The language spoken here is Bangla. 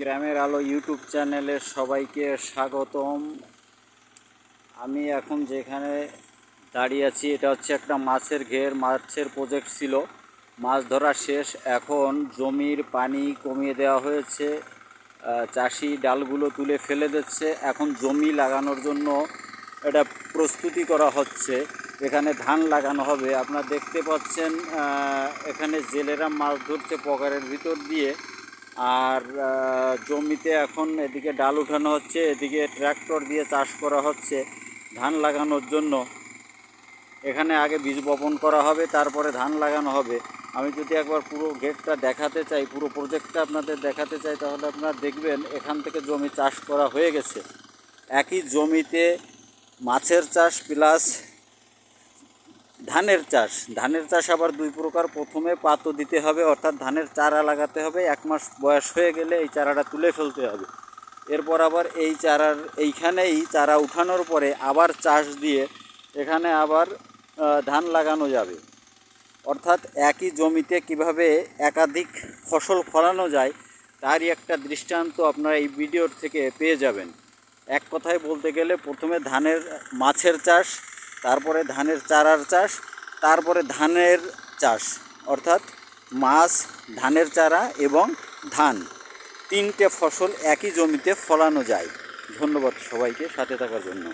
গ্রামের আলো ইউটিউব চ্যানেলে সবাইকে স্বাগতম। আমি এখন যেখানে দাঁড়িয়ে আছি এটা হচ্ছে একটা মাছের ঘের। মাছের প্রজেক্ট ছিল, মাছ ধরা শেষ। এখন জমির পানি কমিয়ে দেওয়া হয়েছে, চাষি ডালগুলো তুলে ফেলে দিচ্ছে। এখন জমি লাগানোর জন্য এটা প্রস্তুতি করা হচ্ছে। এখানে ধান লাগানো হবে। আপনারা দেখতে পাচ্ছেন এখানে জেলেরা মাছ ধরছে পকারের ভিতর দিয়ে। আর জমিতে এখন এদিকে ডাল উঠানো হচ্ছে, এদিকে ট্র্যাক্টর দিয়ে চাষ করা হচ্ছে ধান লাগানোর জন্য। এখানে আগে বীজ বপন করা হবে, তারপরে ধান লাগানো হবে। আমি যদি একবার পুরো গেটটা দেখাতে চাই, পুরো প্রজেক্টটা আপনাদের দেখাতে চাই, তাহলে আপনারা দেখবেন এখান থেকে জমি চাষ করা হয়ে গেছে। একই জমিতে মাছের চাষ প্লাস ধানের চাষ আবার দুই প্রকার। প্রথমে পাতো দিতে হবে, অর্থাৎ ধানের চারা লাগাতে হবে। 1 মাস বয়স হয়ে গেলে এই চারাটা তুলে ফেলতে হবে। এরপর আবার এই এইখানেই চারা উঠানোর পরে আবার চাষ দিয়ে এখানে আবার ধান লাগানো যাবে। অর্থাৎ একই জমিতে কিভাবে একাধিক ফসল ফলানো যায় তারই একটা দৃষ্টান্ত আপনারা এই ভিডিওর থেকে পেয়ে যাবেন। এক কথায় বলতে গেলে প্রথমে মাছের চাষ, তারপরে ধানের চারার চাষ, তারপরে ধানের চাষ। অর্থাৎ মাছ, ধানের চারা এবং ধান, 3টে ফসল একই জমিতে ফলানো যায়। ধন্যবাদ সবাইকে সাথে থাকার জন্য।